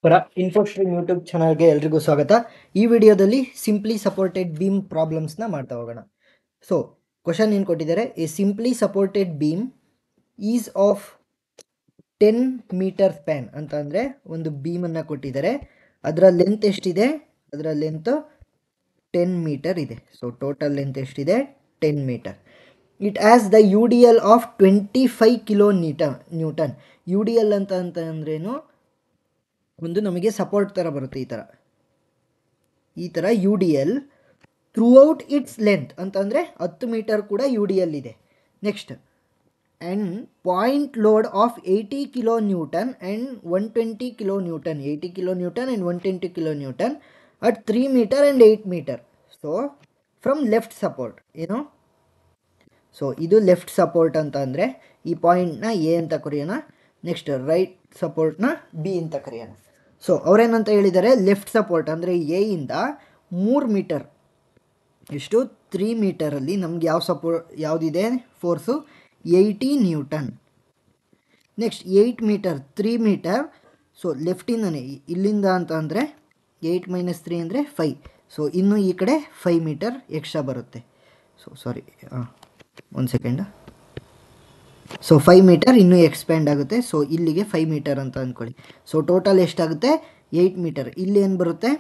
ಪರ ಇನ್ಫೋಸ್ಟ್ರೀಮ್ ಯೂಟ್ಯೂಬ್ ಚಾನಲ್ಗೆ ಎಲ್ರಿಗೂ ಸ್ವಾಗತ. ಈ ವಿಡಿಯೋದಲ್ಲಿ ಸಿಂಪ್ಲಿ ಸಪೋರ್ಟೆಡ್ ಬೀಮ್ ಪ್ರಾಬ್ಲಮ್ಸ್ನ ಮಾಡ್ತಾ ಹೋಗೋಣ. ಸೊ ಕ್ವಶನ್ ಏನು ಕೊಟ್ಟಿದ್ದಾರೆ, a simply supported beam is of 10 meter span ಅಂತ ಅಂದರೆ ಒಂದು ಬೀಮನ್ನು ಕೊಟ್ಟಿದ್ದಾರೆ. ಅದರ ಲೆಂತ್ ಎಷ್ಟಿದೆ? ಅದರ ಲೆಂತ್ 10 ಮೀಟರ್ ಇದೆ. ಸೊ ಟೋಟಲ್ ಲೆಂತ್ ಎಷ್ಟಿದೆ? 10 meter. It has the U D L of 25 kilo newton. U D L ಅಂತ ಅಂದ್ರೇನು? ಒಂದು ನಮಗೆ ಸಪೋರ್ಟ್ ಥರ ಬರುತ್ತೆ ಈ ಥರ U D L throughout its length ಅಂತಂದರೆ 10 ಮೀಟರ್ ಕೂಡ ಯು ಡಿ ಎಲ್ ಇದೆ. Next and point load of 80 kilo newton and 120 kilo newton 80 kilo newton and 120 kilo newton at 3 meter and 8 meter. So from left support ಏನು? So ಇದು left support ಅಂತ ಅಂದರೆ ಈ ಪಾಯಿಂಟ್ನ A ಅಂತ ಕರೆಯೋಣ. ನೆಕ್ಸ್ಟ್ ರೈಟ್ ಸಪೋರ್ಟ್ನ ಬಿ ಅಂತ ಕರೆಯೋಣ. ಸೊ ಅವರೇನಂತ ಹೇಳಿದ್ದಾರೆ, ಲೆಫ್ಟ್ ಸಪೋರ್ಟ್ ಅಂದರೆ ಎ ಇಂದ 3 ಮೀಟರ್ ಎಷ್ಟು 3 ಮೀಟರಲ್ಲಿ ನಮ್ಗೆ ಯಾವುದಿದೆ force? 80 newton. Next 8 metre 3 metre. So ಲೆಫ್ಟಿಂದನೇ ಇಲ್ಲಿಂದ ಅಂತ ಅಂದರೆ 8 ಮೈನಸ್ 3 ಅಂದರೆ 5. ಸೊ ಇನ್ನು ಈ ಕಡೆ 5 ಮೀಟರ್ ಎಕ್ಸ್ಟ್ರಾ ಬರುತ್ತೆ. ಸೊ ಸಾರಿ, ಒಂದು ಸೆಕೆಂಡ್. ಸೊ 5 ಮೀಟರ್ ಇನ್ನೂ ಎಕ್ಸ್ಪ್ಯಾಂಡ್ ಆಗುತ್ತೆ. ಸೊ ಇಲ್ಲಿಗೆ 5 ಮೀಟರ್ ಅಂತ ಅಂದ್ಕೊಳ್ಳಿ. ಸೊ ಟೋಟಲ್ ಎಷ್ಟಾಗುತ್ತೆ? 8 ಮೀಟರ್. ಇಲ್ಲಿ ಏನು ಬರುತ್ತೆ?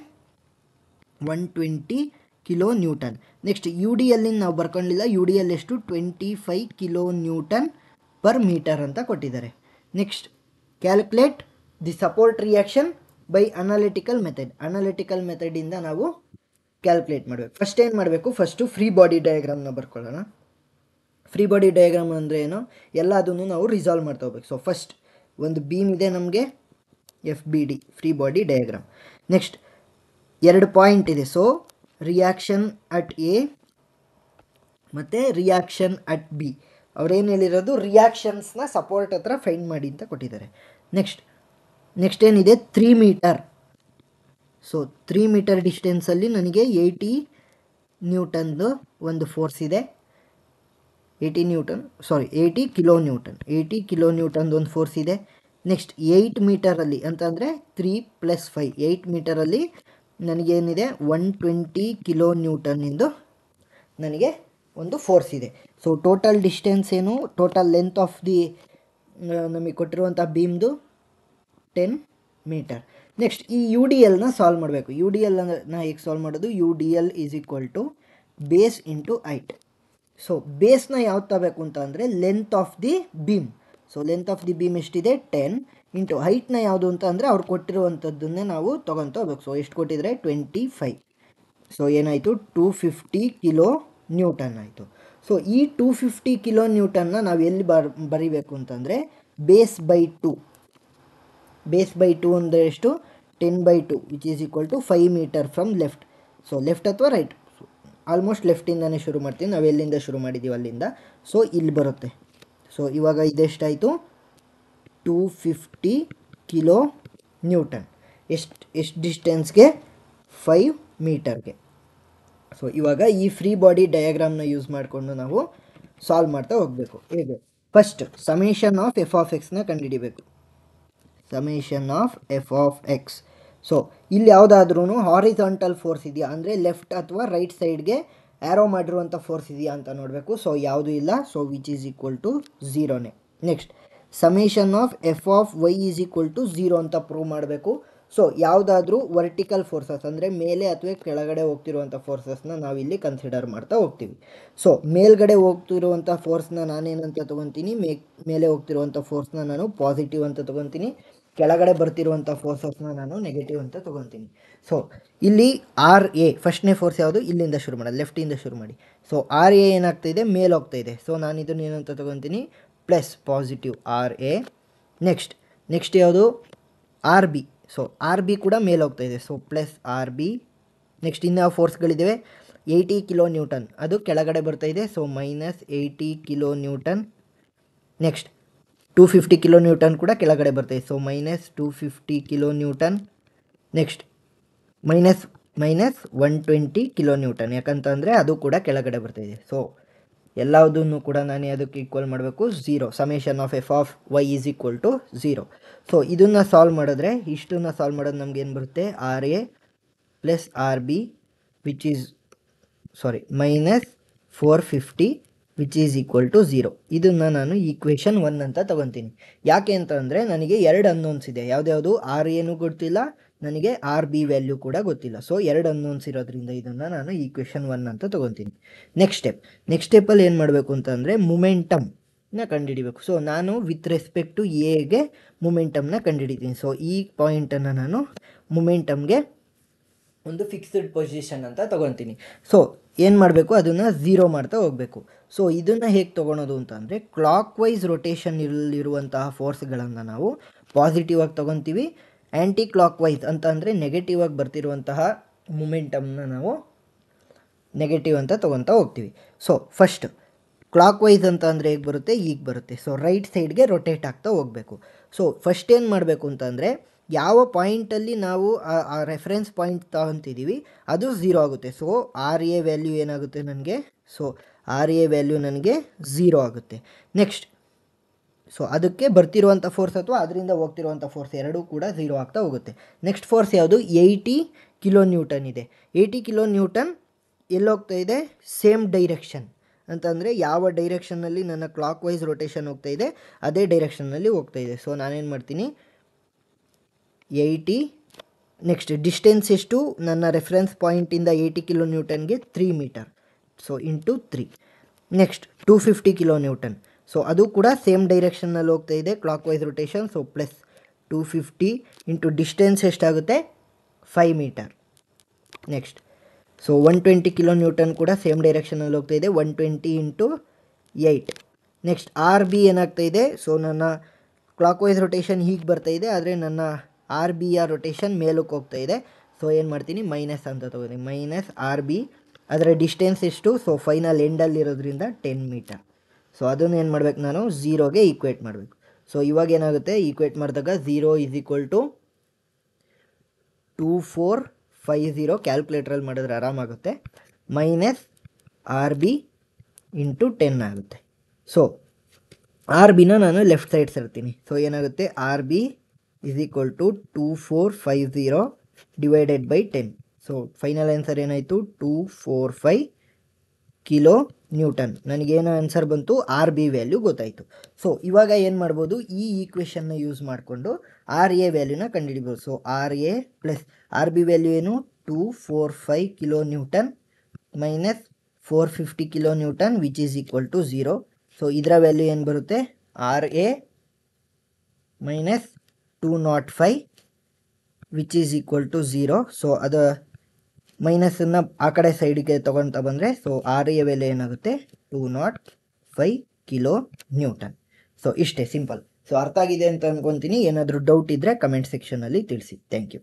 120 kilo newton. Next you D ಎಲ್ಲಿಂದ ನಾವು ಬರ್ಕೊಳ್ಳಿಲ್ಲ. ಯು ಡಿ ಎಲ್ ಎಷ್ಟು? 25 ಕಿಲೋ ನ್ಯೂಟನ್ ಪರ್ ಮೀಟರ್ ಅಂತ ಕೊಟ್ಟಿದ್ದಾರೆ. Next calculate the support reaction by analytical method. Analytical ಮೆಥಡಿಂದ ನಾವು ಕ್ಯಾಲ್ಕುಲೇಟ್ ಮಾಡಬೇಕು. ಫಸ್ಟ್ ಏನು ಮಾಡಬೇಕು? ಫಸ್ಟು ಫ್ರೀ ಬಾಡಿ ಡಯಾಗ್ರಾಮ್ನ ಬರ್ಕೊಳ್ಳೋಣ. ಫ್ರೀ ಬಾಡಿ ಡಯಾಗ್ರಾಮ್ ಅಂದರೆ ಏನು? ಎಲ್ಲದನ್ನು ನಾವು ರಿಸಾಲ್ವ್ ಮಾಡ್ತಾ ಹೋಗ್ಬೇಕು. ಸೊ ಫಸ್ಟ್ ಒಂದು ಬೀಮ್ ಇದೆ ನಮಗೆ, F B D free body diagram. Next 2 point ಇದೆ. ಸೊ ರಿಯಾಕ್ಷನ್ ಅಟ್ ಎ ಮತ್ತು ರಿಯಾಕ್ಷನ್ ಅಟ್ ಬಿ. ಅವ್ರೇನು ಹೇಳಿರೋದು? ರಿಯಾಕ್ಷನ್ಸ್ನ ಸಪೋರ್ಟ್ ಹತ್ರ ಫೈಂಡ್ ಮಾಡಿ ಅಂತ ಕೊಟ್ಟಿದ್ದಾರೆ. ನೆಕ್ಸ್ಟ್ ಏನಿದೆ? 3 ಮೀಟರ್. ಸೊ 3 ಮೀಟರ್ ಡಿಸ್ಟೆನ್ಸಲ್ಲಿ ನನಗೆ 80 ನ್ಯೂಟನ್ದು ಒಂದು ಫೋರ್ಸ್ ಇದೆ. 80 ಕಿಲೋ ನ್ಯೂಟನ್ 80 ಕಿಲೋ ನ್ಯೂಟನ್ದು ಒಂದು ಫೋರ್ಸ್ ಇದೆ. ನೆಕ್ಸ್ಟ್ 8 ಮೀಟರಲ್ಲಿ ಅಂತಂದರೆ 3 + 5 8 ಮೀಟರಲ್ಲಿ ನನಗೇನಿದೆ? 120 ಕಿಲೋ ನ್ಯೂಟನ್ನಿಂದು ನನಗೆ ಒಂದು ಫೋರ್ಸ್ ಇದೆ. ಸೊ ಟೋಟಲ್ ಡಿಸ್ಟೆನ್ಸ್ ಏನು? ಟೋಟಲ್ ಲೆಂತ್ ಆಫ್ ದಿ ನಮಗೆ ಕೊಟ್ಟಿರುವಂಥ ಬೀಮ್ದು 10 ಮೀಟರ್. ನೆಕ್ಸ್ಟ್ ಈ ಯು ಡಿ ಎಲ್ನ ಸಾಲ್ವ್ ಮಾಡಬೇಕು. ಯು ಡಿ ಎಲ್ ನಾ ಹೇಗೆ ಸಾಲ್ವ್ ಮಾಡೋದು? U D L is equal to base into height. So ಬೇಸ್ನ ಯಾವ್ದು ತಗೋಬೇಕು ಅಂತ ಅಂದರೆ length of the beam. So length of the beam ಎಷ್ಟಿದೆ? 10 ಇಂಟು ಹೈಟ್ನ ಯಾವುದು ಅಂತ ಅಂದರೆ ಅವ್ರು ಕೊಟ್ಟಿರುವಂಥದ್ದನ್ನೇ ನಾವು ತೊಗೊತ ಹೋಗ್ಬೇಕು. ಸೊ ಎಷ್ಟು ಕೊಟ್ಟಿದ್ರೆ? 25. ಸೊ ಏನಾಯಿತು? 250 ಕಿಲೋ ನ್ಯೂಟನ್ ಆಯಿತು. ಸೊ ಈ 250 ಕಿಲೋ ನ್ಯೂಟನ್ನ ನಾವು ಎಲ್ಲಿ ಬರೀಬೇಕು ಅಂತಂದರೆ ಬೇಸ್ ಬೈ 2. ಬೇಸ್ ಬೈ 2 ಅಂದರೆ ಎಷ್ಟು? 10/2 which is equal to 5 meter from left. So left ಅಥವಾ ರೈಟ್? ಆಲ್ಮೋಸ್ಟ್ ಲೆಫ್ಟಿಂದನೇ ಶುರು ಮಾಡ್ತೀನಿ. ನಾವು ಎಲ್ಲಿಂದ ಶುರು ಮಾಡಿದ್ದೀವಿ ಅಲ್ಲಿಂದ. ಸೊ ಇಲ್ಲಿ ಬರುತ್ತೆ. ಸೊ ಇವಾಗ ಇದೆಷ್ಟಾಯಿತು? 250 ಕಿಲೋ ನ್ಯೂಟನ್. ಎಷ್ಟು ಡಿಸ್ಟೆನ್ಸ್ಗೆ? 5 ಮೀಟರ್ಗೆ. ಸೊ ಇವಾಗ ಈ ಫ್ರೀ ಬಾಡಿ ಡಯಾಗ್ರಾಮ್ನ ಯೂಸ್ ಮಾಡಿಕೊಂಡು ನಾವು ಸಾಲ್ವ್ ಮಾಡ್ತಾ ಹೋಗಬೇಕು. ಹೇಗೆ? First summation of F of ಎಕ್ಸ್ನ ಕಂಡುಹಿಡಿಬೇಕು. Summation of F of X. So ಇಲ್ಲಿ ಯಾವುದಾದ್ರೂ ಹಾರಿಜಾಂಟಲ್ ಫೋರ್ಸ್ ಇದೆಯಾ ಅಂದರೆ ಲೆಫ್ಟ್ ಅಥವಾ ರೈಟ್ ಸೈಡ್ಗೆ ಆ್ಯರೋ ಮಾಡಿರುವಂಥ ಫೋರ್ಸ್ ಇದೆಯಾ ಅಂತ ನೋಡಬೇಕು. ಸೊ ಯಾವುದೂ ಇಲ್ಲ. So which is equal to 0ನೇ. Next summation of F of Y is equal to 0 ಅಂತ ಪ್ರೂವ್ ಮಾಡಬೇಕು. ಸೊ ಯಾವುದಾದ್ರೂ ವರ್ಟಿಕಲ್ ಫೋರ್ಸಸ್ ಅಂದರೆ ಮೇಲೆ ಅಥವಾ ಕೆಳಗಡೆ ಹೋಗ್ತಿರುವಂಥ ಫೋರ್ಸಸ್ನ ನಾವಿಲ್ಲಿ ಕನ್ಸಿಡರ್ ಮಾಡ್ತಾ ಹೋಗ್ತೀವಿ. ಸೊ ಮೇಲ್ಗಡೆ ಹೋಗ್ತಿರುವಂಥ ಫೋರ್ಸ್ನ ನಾನೇನಂತ ತೊಗೊತೀನಿ? ಮೇಲೆ ಹೋಗ್ತಿರುವಂಥ ಫೋರ್ಸ್ನ ನಾನು ಪಾಸಿಟಿವ್ ಅಂತ ತೊಗೊತೀನಿ. ಕೆಳಗಡೆ ಬರ್ತಿರುವಂಥ ಫೋರ್ಸಸ್ನ ನಾನು ನೆಗೆಟಿವ್ ಅಂತ ತೊಗೊತೀನಿ. ಸೊ ಇಲ್ಲಿ ಆರ್ ಎ ಫಸ್ಟ್ನೇ ಫೋರ್ಸ್ ಯಾವುದು? ಇಲ್ಲಿಂದ ಶುರು ಮಾಡೋದು, ಲೆಫ್ಟಿಂದ ಶುರು ಮಾಡಿ. ಸೊ ಆರ್ ಎ ಏನಾಗ್ತಾಯಿದೆ? ಮೇಲೆ ಹೋಗ್ತಾಯಿದೆ. ಸೊ ನಾನು ಇದನ್ನು ಏನಂತ ತೊಗೊತೀನಿ? Plus positive R A. Next ಯಾವುದು? R B. So R B ಕೂಡ ಮೇಲೆ ಹೋಗ್ತಾಯಿದೆ. So plus R B. Next ಇನ್ಯಾವ ಫೋರ್ಸ್ಗಳಿದ್ದಾವೆ? 80 ಕಿಲೋ ನ್ಯೂಟನ್ ಅದು ಕೆಳಗಡೆ ಬರ್ತಾಯಿದೆ. So minus 80 kilo newton. Next 250 kilo newton ಕೂಡ ಕೆಳಗಡೆ ಬರ್ತಾಯಿದೆ. So minus 250 kilo newton. Next minus 120 kilo Newton, ಯಾಕಂತಂದರೆ ಅದು ಕೂಡ ಕೆಳಗಡೆ ಬರ್ತಾಯಿದೆ. ಸೊ ಎಲ್ಲದನ್ನು ಕೂಡ ನಾನು ಅದಕ್ಕೆ ಈಕ್ವಲ್ ಮಾಡಬೇಕು 0. Summation of F of Y is equal to 0. So ಇದನ್ನು ಸಾಲ್ವ್ ಮಾಡಿದ್ರೆ ಇಷ್ಟನ್ನು ಸಾಲ್ವ್ ಮಾಡೋದು ನಮ್ಗೆ ಏನು ಬರುತ್ತೆ, R A plus R B which is minus 450 which is equal to 0. ಇದನ್ನು ನಾನು ಈಕ್ವೇಷನ್ 1 ಅಂತ ತಗೊತೀನಿ. ಯಾಕೆ ಅಂತ ಅಂದರೆ ನನಗೆ 2 ಅನ್ನೋನ್ಸ್ ಇದೆ. ಯಾವುದ್ಯಾವುದು, ಆರ್ ಎನೂ ಗೊತ್ತಿಲ್ಲ, ನನಗೆ ಆರ್ ಬಿ ವ್ಯಾಲ್ಯೂ ಕೂಡ ಗೊತ್ತಿಲ್ಲ. ಸೊ 2 ಅನ್ನೋನ್ಸ್ ಇರೋದ್ರಿಂದ ಇದನ್ನು ನಾನು ಈಕ್ವೇಷನ್ 1 ಅಂತ ತೊಗೊತೀನಿ. ನೆಕ್ಸ್ಟ್ ಸ್ಟೆಪ್ಪಲ್ಲಿ ಏನು ಮಾಡಬೇಕು ಅಂತಂದರೆ ಮೊಮೆಂಟಮ್ನ ಕಂಡುಹಿಡಿಬೇಕು. ಸೊ ನಾನು ವಿತ್ ರೆಸ್ಪೆಕ್ಟ್ ಟು ಎಗೆ ಮೊಮೆಂಟಮ್ನ ಕಂಡುಹಿಡಿತೀನಿ. ಸೊ ಈ ಪಾಯಿಂಟನ್ನು ನಾನು ಮೊಮೆಂಟಮ್ಗೆ ಒಂದು ಫಿಕ್ಸ್ಡ್ ಪೊಸಿಷನ್ ಅಂತ ತೊಗೊತೀನಿ. ಸೊ ಏನು ಮಾಡಬೇಕು, ಅದನ್ನು 0 ಮಾಡ್ತಾ ಹೋಗಬೇಕು. ಸೊ ಇದನ್ನು ಹೇಗೆ ತೊಗೊಳೋದು ಅಂತಂದರೆ, ಕ್ಲಾಕ್ ವೈಸ್ ರೊಟೇಷನ್ನಲ್ಲಿರುವಂತಹ ಫೋರ್ಸ್ಗಳನ್ನು ನಾವು ಪಾಸಿಟಿವ್ ಆಗಿ ತೊಗೊತೀವಿ. ಆ್ಯಂಟಿ ಕ್ಲಾಕ್ ವೈಸ್ ಅಂತ ಅಂದರೆ ನೆಗೆಟಿವ್ ಆಗಿ ಬರ್ತಿರುವಂತಹ ಮೊಮೆಂಟಮ್ನ ನಾವು ನೆಗೆಟಿವ್ ಅಂತ ತೊಗೊತಾ ಹೋಗ್ತೀವಿ. ಸೊ ಫಸ್ಟ್ ಕ್ಲಾಕ್ ವೈಸ್ ಅಂತ ಅಂದರೆ ಹೇಗೆ ಬರುತ್ತೆ, ಈಗ ಬರುತ್ತೆ. ಸೊ ರೈಟ್ ಸೈಡ್ಗೆ ರೊಟೇಟ್ ಆಗ್ತಾ ಹೋಗಬೇಕು. ಸೊ ಫಸ್ಟ್ ಏನು ಮಾಡಬೇಕು ಅಂತಂದರೆ, ಯಾವ ಪಾಯಿಂಟಲ್ಲಿ ನಾವು ಆ ರೆಫರೆನ್ಸ್ ಪಾಯಿಂಟ್ ತಗೊತಿದ್ದೀವಿ ಅದು 0 ಆಗುತ್ತೆ. ಸೊ ಆರ್ ಎ ವ್ಯಾಲ್ಯೂ ಏನಾಗುತ್ತೆ ನನಗೆ, ಸೊ ಆರ್ ಎ ವ್ಯಾಲ್ಯೂ ನನಗೆ 0 ಆಗುತ್ತೆ. ನೆಕ್ಸ್ಟ್ ಸೊ ಅದಕ್ಕೆ ಬರ್ತಿರುವಂಥ ಫೋರ್ಸ್ ಅಥವಾ ಅದರಿಂದ ಹೋಗ್ತಿರುವಂಥ ಫೋರ್ಸ್ ಎರಡೂ ಕೂಡ 0 ಆಗ್ತಾ ಹೋಗುತ್ತೆ. ನೆಕ್ಸ್ಟ್ ಫೋರ್ಸ್ ಯಾವುದು, 80 ಕಿಲೋ ನ್ಯೂಟನ್ ಇದೆ. 80 ಕಿಲೋ ನ್ಯೂಟನ್ ಎಲ್ಲೋಗ್ತಾ ಇದೆ, ಸೇಮ್ ಡೈರೆಕ್ಷನ್ ಅಂತಂದರೆ ಯಾವ ಡೈರೆಕ್ಷನ್ನಲ್ಲಿ ನನ್ನ ಕ್ಲಾಕ್ ವೈಸ್ ರೊಟೇಷನ್ ಹೋಗ್ತಾ ಇದೆ ಅದೇ ಡೈರೆಕ್ಷನ್ನಲ್ಲಿ ಹೋಗ್ತಾ ಇದೆ. ಸೊ ನಾನೇನು ಮಾಡ್ತೀನಿ, 80 ನೆಕ್ಸ್ಟ್ ಡಿಸ್ಟೆನ್ಸ್ ಎಷ್ಟು, ನನ್ನ ರೆಫರೆನ್ಸ್ ಪಾಯಿಂಟಿಂದ 80 ಕಿಲೋ ನ್ಯೂಟನ್ಗೆ 3 metre. So into 3. Next 250 kilo newton. So ಅದು ಕೂಡ ಸೇಮ್ ಡೈರೆಕ್ಷನ್ನಲ್ಲಿ ಹೋಗ್ತಾ ಇದೆ clockwise rotation. So plus 250 into distance ಎಷ್ಟಾಗುತ್ತೆ, 5 metre. Next so 120 kilo newton ಕೂಡ ಸೇಮ್ ಡೈರೆಕ್ಷನಲ್ಲಿ ಹೋಗ್ತಾ ಇದೆ, 120 ಇಂಟು 8. ನೆಕ್ಸ್ಟ್ ಆರ್ ಬಿ ಏನಾಗ್ತಾ ಇದೆ, ಸೊ ನನ್ನ ಕ್ಲಾಕ್ ವೈಸ್ ರೊಟೇಷನ್ ಹೀಗೆ ಬರ್ತಾ ಇದೆ, ಆದರೆ ನನ್ನ ಆರ್ ಬಿಯ ರೊಟೇಷನ್ ಮೇಲಕ್ಕೆ ಹೋಗ್ತಾ ಇದೆ. ಸೊ ಏನು ಮಾಡ್ತೀನಿ, ಮೈನಸ್ ಅಂತ ತೊಗೋತೀನಿ, ಮೈನಸ್ ಆರ್ ಬಿ. ಅದರ ಡಿಸ್ಟೆನ್ಸ್ ಎಷ್ಟು, ಸೊ ಫೈನಲ್ ಎಂಡಲ್ಲಿರೋದ್ರಿಂದ 10 ಮೀಟರ್. ಸೊ ಅದನ್ನು ಏನು ಮಾಡಬೇಕು, ನಾನು 0ಗೆ ಈಕ್ವೇಟ್ ಮಾಡಬೇಕು. ಸೊ ಇವಾಗ ಏನಾಗುತ್ತೆ, ಈಕ್ವೇಟ್ ಮಾಡಿದಾಗ 0 ಈಸ್ ಈಕ್ವಲ್ ಟು 2450, ಕ್ಯಾಲ್ಕುಲೇಟ್ರಲ್ಲಿ ಮಾಡಿದ್ರೆ ಆರಾಮಾಗುತ್ತೆ, ಮೈನಸ್ ಆರ್ ಬಿ ಇಂಟು 10 ಆಗುತ್ತೆ. ಸೊ ಆರ್ ಬಿನ ನಾನು ಲೆಫ್ಟ್ ಸೈಡ್ ಸೇರ್ತೀನಿ. ಸೊ ಏನಾಗುತ್ತೆ, R B is equal to 2450 divided by 10. So final answer ಏನಾಯಿತು, 245 ಕಿಲೋ ನ್ಯೂಟನ್. ನನಗೇನು ಆನ್ಸರ್ ಬಂತು, ಆರ್ ಬಿ ವ್ಯಾಲ್ಯೂ ಗೊತ್ತಾಯಿತು. ಸೊ ಇವಾಗ ಏನು ಮಾಡ್ಬೋದು, ಈ ಈಕ್ವೇಷನ್ನ ಯೂಸ್ ಮಾಡಿಕೊಂಡು ಆರ್ ಎ ವ್ಯಾಲ್ಯೂನ ಕಂಡುಹಿಡಿಬೋದು. So R A plus R B value ಏನು, 245 kilo newton minus 450 kilo Newton which is equal to 0. So ಇದರ ವ್ಯಾಲ್ಯೂ ಏನು ಬರುತ್ತೆ, R A minus 205 which is equal to 0. So ಅದು ಮೈನಸನ್ನು ಆ ಕಡೆ ಸೈಡಿಗೆ ತೊಗೊಳ್ತಾ ಬಂದರೆ, ಸೊ ಆರ್ ಎ ವ್ಯಾಲ್ಯೂ ಏನಾಗುತ್ತೆ, 205 ಕಿಲೋ ನ್ಯೂಟನ್. ಸೊ ಇಷ್ಟೇ ಸಿಂಪಲ್. ಸೊ ಅರ್ಥ ಆಗಿದೆ ಅಂತ ಅಂದ್ಕೊತೀನಿ. ಏನಾದರೂ ಡೌಟ್ ಇದ್ದರೆ ಕಮೆಂಟ್ ಸೆಕ್ಷನಲ್ಲಿ ತಿಳಿಸಿ. Thank you.